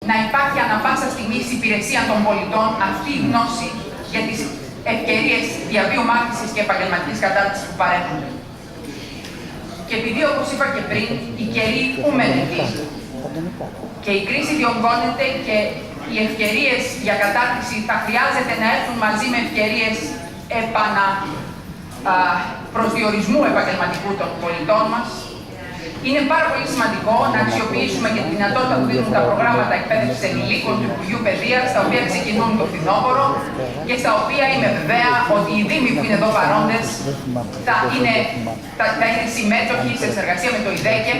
να υπάρχει ανά πάσα στιγμή στην υπηρεσία των πολιτών αυτή η γνώση για τις ευκαιρίες διαβίου μάθησης και επαγγελματικής κατάρτισης που παρέχονται. Και επειδή, όπως είπα και πριν, οι καιροί ούμενετοι και η κρίση διωγγώνεται και οι ευκαιρίες για κατάρτιση θα χρειάζεται να έρθουν μαζί με ευκαιρίες προσδιορισμού επαγγελματικού των πολιτών μας, είναι πάρα πολύ σημαντικό να αξιοποιήσουμε και τη δυνατότητα που δίνουν τα προγράμματα εκπαίδευσης ενηλίκων του Υπουργείου Παιδείας, τα οποία ξεκινούν το φθινόπωρο και στα οποία είμαι βεβαία ότι οι δήμοι που είναι εδώ παρόντες θα είναι συμμέτοχοι σε συνεργασία με το ΙΔΕΚΕ,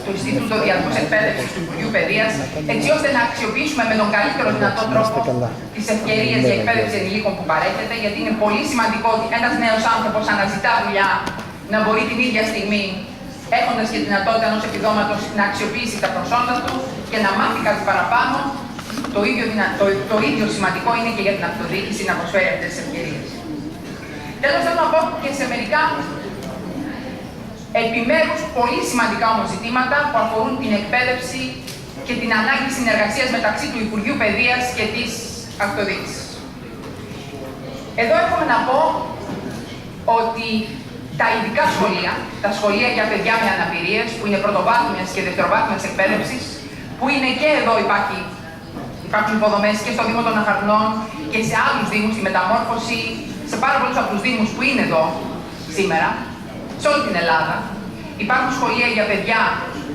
το Ινστιτούτο Διαρκούς Εκπαίδευσης του Υπουργείου Παιδείας, έτσι ώστε να αξιοποιήσουμε με τον καλύτερο δυνατό τρόπο τις ευκαιρίες για εκπαίδευση ενηλίκων που παρέχεται, γιατί είναι πολύ σημαντικό ότι ένας νέος άνθρωπος αναζητά δουλειά να μπορεί την ίδια στιγμή, έχοντας και τη δυνατότητα ενός επιδόματος, να αξιοποιήσει τα προσόντα του και να μάθει κάτι παραπάνω. Το ίδιο σημαντικό είναι και για την αυτοδιοίκηση να προσφέρει αυτές τις ευκαιρίες. Τέλος, θέλω να πω και σε μερικά επιμέρους πολύ σημαντικά όμως ζητήματα που αφορούν την εκπαίδευση και την ανάγκη συνεργασίας μεταξύ του Υπουργείου Παιδείας και της αυτοδιοίκησης. Εδώ έρχομαι να πω ότι τα ειδικά σχολεία, τα σχολεία για παιδιά με αναπηρίες, που είναι πρωτοβάθμιας και δευτεροβάθμιας εκπαίδευσης, που είναι και εδώ υπάρχουν υποδομές και στο Δήμο των Αχαρνών και σε άλλους δήμους, τη μεταμόρφωση, σε πάρα πολλούς από τους δήμους που είναι εδώ σήμερα, σε όλη την Ελλάδα. Υπάρχουν σχολεία για παιδιά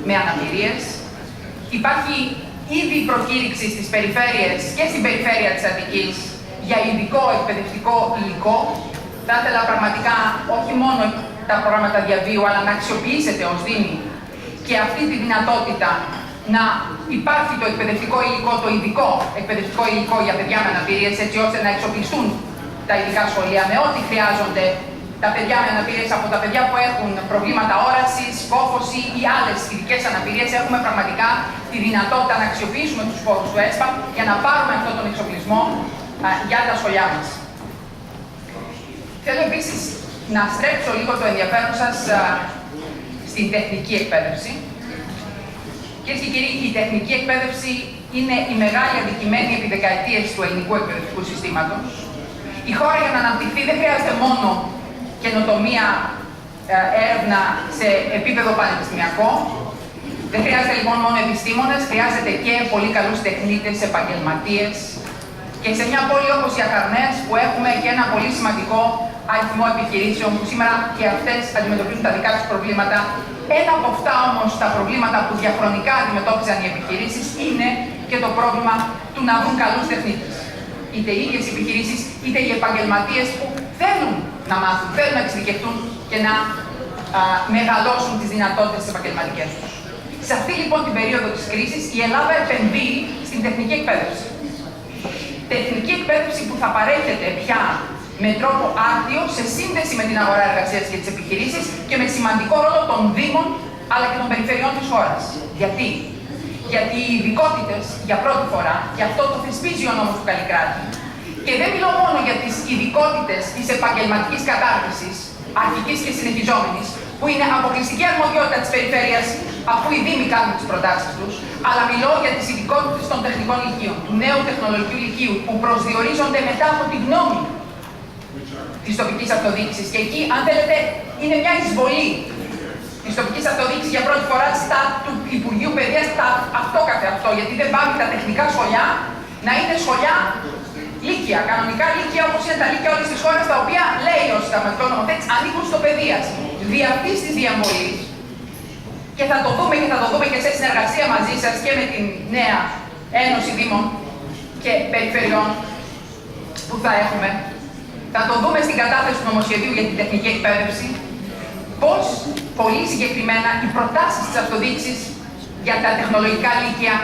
με αναπηρίες. Υπάρχει ήδη προκήρυξη στις περιφέρειες και στην περιφέρεια της Αττικής για ειδικό εκπαιδευτικό υλικό. Θα ήθελα πραγματικά όχι μόνο τα προγράμματα διαβίου, αλλά να αξιοποιήσετε ως Δήμοι και αυτή τη δυνατότητα να υπάρχει το εκπαιδευτικό υλικό, το ειδικό εκπαιδευτικό υλικό για παιδιά με αναπηρίες, έτσι ώστε να εξοπλιστούν τα ειδικά σχολεία με ό,τι χρειάζονται τα παιδιά με αναπηρίες, από τα παιδιά που έχουν προβλήματα όρασης, κόφωση ή άλλες ειδικές αναπηρίες. Έχουμε πραγματικά τη δυνατότητα να αξιοποιήσουμε τους πόρους του ΕΣΠΑ για να πάρουμε αυτόν τον εξοπλισμό για τα σχολιά μας. Θέλω επίσης να στρέψω λίγο το ενδιαφέρον σας στην τεχνική εκπαίδευση. Κυρίες και κύριοι, η τεχνική εκπαίδευση είναι η μεγάλη αδικημένη επί δεκαετίες του ελληνικού εκπαιδευτικού συστήματος. Η χώρα για να αναπτυχθεί δεν χρειάζεται μόνο καινοτομία, έρευνα σε επίπεδο πανεπιστημιακό. Δεν χρειάζεται λοιπόν μόνο επιστήμονες, χρειάζεται και πολύ καλούς τεχνίτες, επαγγελματίες. Και σε μια πόλη όπως η Αχαρνές, που έχουμε και ένα πολύ σημαντικό αριθμό επιχειρήσεων, που σήμερα και αυτές αντιμετωπίζουν τα δικά τους προβλήματα. Ένα από αυτά όμως τα προβλήματα που διαχρονικά αντιμετώπιζαν οι επιχειρήσεις είναι και το πρόβλημα του να βρουν καλούς τεχνίτες. Είτε οι ίδιες επιχειρήσεις, είτε οι επαγγελματίες που θέλουν να μάθουν, θέλουν να εξειδικευτούν και να μεγαλώσουν τις δυνατότητες τις επαγγελματικές τους. Σε αυτή λοιπόν την περίοδο της κρίσης, η Ελλάδα επενδύει στην τεχνική εκπαίδευση. Τεχνική εκπαίδευση που θα παρέχεται πια με τρόπο άρτιο σε σύνδεση με την αγορά εργασίας και τις επιχειρήσεις και με σημαντικό ρόλο των Δήμων αλλά και των περιφερειών της χώρας. Γιατί οι ειδικότητες για πρώτη φορά, και αυτό το θεσπίζει ο νόμος του Καλλικράτη, και δεν μιλώ μόνο για τις ειδικότητες της επαγγελματικής κατάρτισης, αρχικής και συνεχιζόμενης, που είναι αποκλειστική αρμοδιότητα της περιφέρειας, αφού οι Δήμοι κάνουν τις προτάσεις τους, αλλά μιλώ για τις ειδικότητες των τεχνικών λυκείων, του νέου τεχνολογικού λυκείου, που προσδιορίζονται μετά από τη γνώμη της τοπικής αυτοδιοίκησης. Και εκεί, αν θέλετε, είναι μια εισβολή της τοπικής αυτοδιοίκησης για πρώτη φορά στα του Υπουργείου Παιδείας, αυτό καθεαυτό, γιατί δεν πάει τα τεχνικά σχολιά να είναι σχολιά λύκεια, κανονικά λύκεια όπως είναι τα λύκεια όλες τις χώρες, τα οποία λέει ο συνταγματικός νομοθέτης ανήκουν στο παιδείας. Δι' αυτής της διαμβολής, και θα το δούμε και σε συνεργασία μαζί σας και με την νέα Ένωση Δήμων και Περιφερειών που θα έχουμε, θα το δούμε στην κατάθεση του νομοσχεδίου για την τεχνική εκπαίδευση, πώς πολύ συγκεκριμένα οι προτάσεις της αυτοδιοίκησης για τα τεχνολογικά λύκεια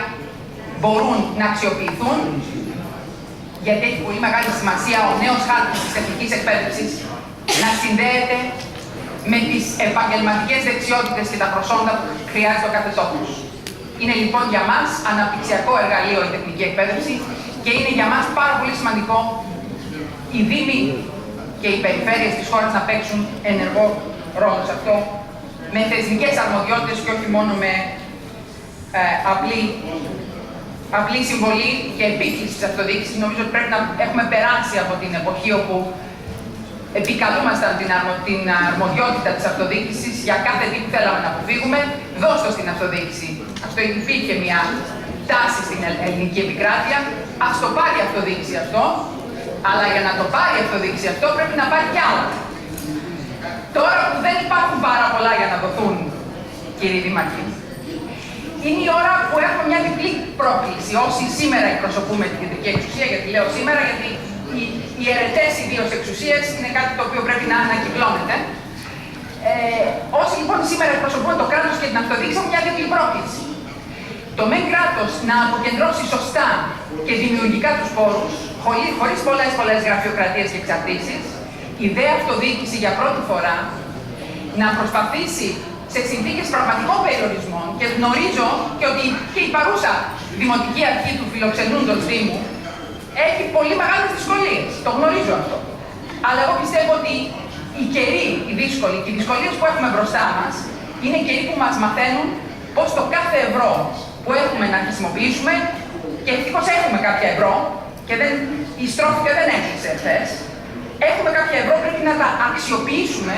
μπορούν να αξιοποιηθούν, γιατί έχει πολύ μεγάλη σημασία ο νέος χάρτης της τεχνικής εκπαίδευσης να συνδέεται με τις επαγγελματικές δεξιότητες και τα προσόντα που χρειάζεται ο κάθε τόπος. Είναι λοιπόν για μας αναπτυξιακό εργαλείο η τεχνική εκπαίδευση και είναι για μας πάρα πολύ σημαντικό οι Δήμοι και οι περιφέρειες της χώρας να παίξουν ενεργό ρόλο σε αυτό, με θεσμικές αρμοδιότητες και όχι μόνο με απλή απλή συμβολή και επίκληση της αυτοδιοίκησης. Νομίζω ότι πρέπει να έχουμε περάσει από την εποχή όπου επικαλούμασταν την αρμοδιότητα της αυτοδιοίκησης για κάθε τι που θέλαμε να αποφύγουμε. Δώστο στην αυτοδιοίκηση. Αυτό υπήρχε μια τάση στην ελληνική επικράτεια. Ας το πάρει η αυτοδιοίκηση αυτό, αλλά για να το πάρει η αυτοδιοίκηση αυτό πρέπει να πάρει κι άλλα. Τώρα που δεν υπάρχουν πάρα πολλά για να δοθούν, κύριοι Δήμαρχοι, είναι η ώρα που έχουμε μια διπλή πρόκληση. Όσοι σήμερα εκπροσωπούμε την κεντρική εξουσία, γιατί λέω σήμερα, γιατί οι αιρετές ιδίως εξουσίες είναι κάτι το οποίο πρέπει να ανακυκλώνεται. Όσοι λοιπόν σήμερα εκπροσωπούν το κράτος και την αυτοδιοίκηση έχουν μια διπλή πρόκληση. Το μεν κράτος να αποκεντρώσει σωστά και δημιουργικά τους πόρους, χωρίς πολλές γραφειοκρατίες και εξαρτήσεις, η δε αυτοδιοίκηση για πρώτη φορά να προσπαθήσει σε συνθήκες πραγματικών περιορισμών, και γνωρίζω και ότι και η παρούσα δημοτική αρχή του φιλοξενούντος Δήμου έχει πολύ μεγάλες δυσκολίες. Το γνωρίζω αυτό. Αλλά εγώ πιστεύω ότι οι καιροί, οι δύσκολοι και οι δυσκολίες που έχουμε μπροστά μας είναι καιροί που μας μαθαίνουν πως το κάθε ευρώ που έχουμε να χρησιμοποιήσουμε, και ευτυχώς έχουμε κάποια ευρώ, και η στρόφικα δεν έκλεισε χθες, έχουμε κάποια ευρώ, πρέπει να τα αξιοποιήσουμε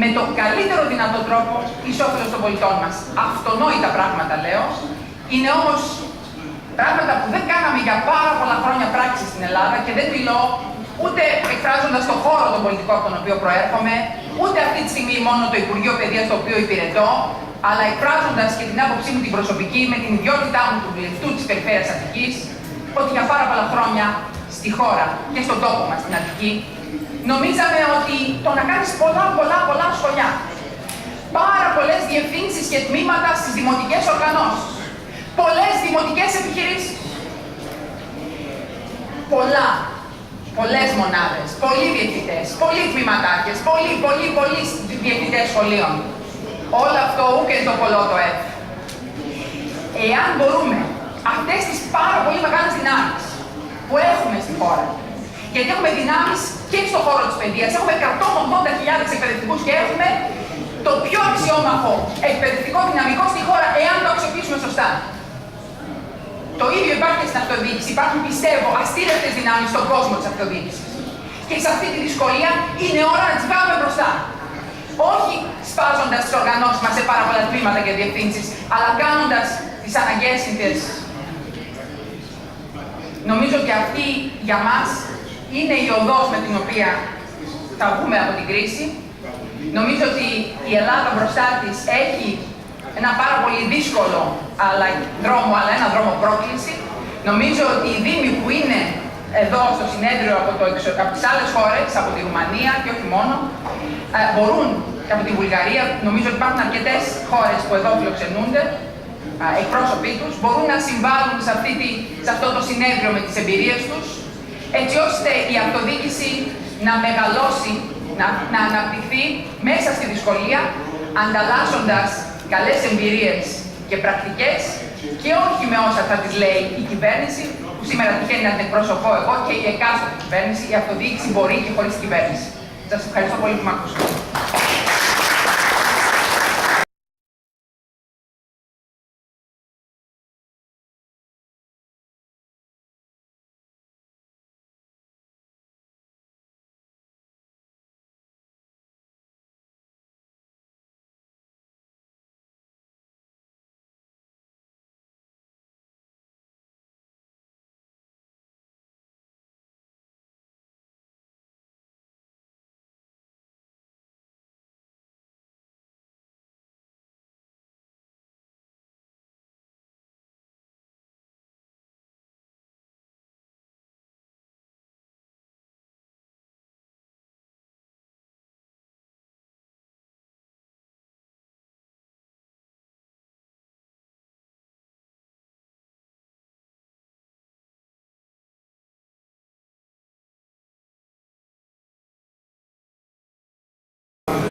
με τον καλύτερο δυνατό τρόπο εις όφελος των πολιτών μας. Αυτονόητα πράγματα λέω, είναι όμως πράγματα που δεν κάναμε για πάρα πολλά χρόνια πράξη στην Ελλάδα, και δεν μιλώ ούτε εκφράζοντας τον χώρο των πολιτικών από τον οποίο προέρχομαι, ούτε αυτή τη στιγμή μόνο το Υπουργείο Παιδείας το οποίο υπηρετώ, αλλά εκφράζοντας και την άποψή μου την προσωπική με την ιδιότητά μου του βουλευτού της Περιφέρειας Αττικής, ότι για πάρα πολλά χρόνια στη χώρα και στον τόπο μας, στην Αττική, νομίζαμε ότι το να κάνεις πολλά σχολιά, πάρα πολλές διευθύνσεις και τμήματα στις δημοτικές οργανώσεις, πολλές δημοτικές επιχειρήσεις, πολλές μονάδες, πολλοί διευθυντές, πολλοί τμήματάρχες, πολλοί διευθυντές σχολείων. Όλο αυτό ούτε το πολλό το F. Εάν μπορούμε αυτές τις πάρα πολύ μεγάλες δυνάμεις που έχουμε στη χώρα, γιατί έχουμε δυνάμεις και στον χώρο της παιδείας, έχουμε 180.000 εκπαιδευτικούς και έχουμε το πιο αξιόμαχο εκπαιδευτικό δυναμικό στη χώρα, εάν το αξιοποιήσουμε σωστά. Το ίδιο υπάρχει και στην αυτοδιοίκηση. Υπάρχουν, πιστεύω, αστήρευτες δυνάμεις στον κόσμο της αυτοδιοίκησης. Και σε αυτή τη δυσκολία είναι ώρα να τις βάλουμε μπροστά. Όχι σπάζοντας τις οργανώσεις μας σε πάρα πολλά τμήματα και διευθύνσεις, αλλά κάνοντας τις αναγκαίες συνθέσεις. Νομίζω ότι αυτή για μας είναι η οδός με την οποία θα βγούμε από την κρίση. Νομίζω ότι η Ελλάδα μπροστά της έχει ένα πάρα πολύ δύσκολο δρόμο, αλλά ένα δρόμο πρόκληση. Νομίζω ότι οι δήμοι που είναι εδώ στο συνέδριο από τις άλλες χώρες, από τη Ρουμανία και όχι μόνο, μπορούν, και από τη Βουλγαρία, νομίζω ότι υπάρχουν αρκετές χώρες που εδώ φιλοξενούνται, εκπρόσωποι τους, μπορούν να συμβάλλουν σε αυτό το συνέδριο με τις εμπειρίες τους, έτσι ώστε η αυτοδιοίκηση να μεγαλώσει, να αναπτυχθεί μέσα στη δυσκολία, ανταλλάσσοντας καλές εμπειρίες και πρακτικές, και όχι με όσα θα τις λέει η κυβέρνηση, που σήμερα τυχαίνει να την εκπροσωπώ εγώ, και η εκάστοτε κυβέρνηση. Η αυτοδιοίκηση μπορεί και χωρίς την κυβέρνηση. Σας ευχαριστώ πολύ που με ακούσατε.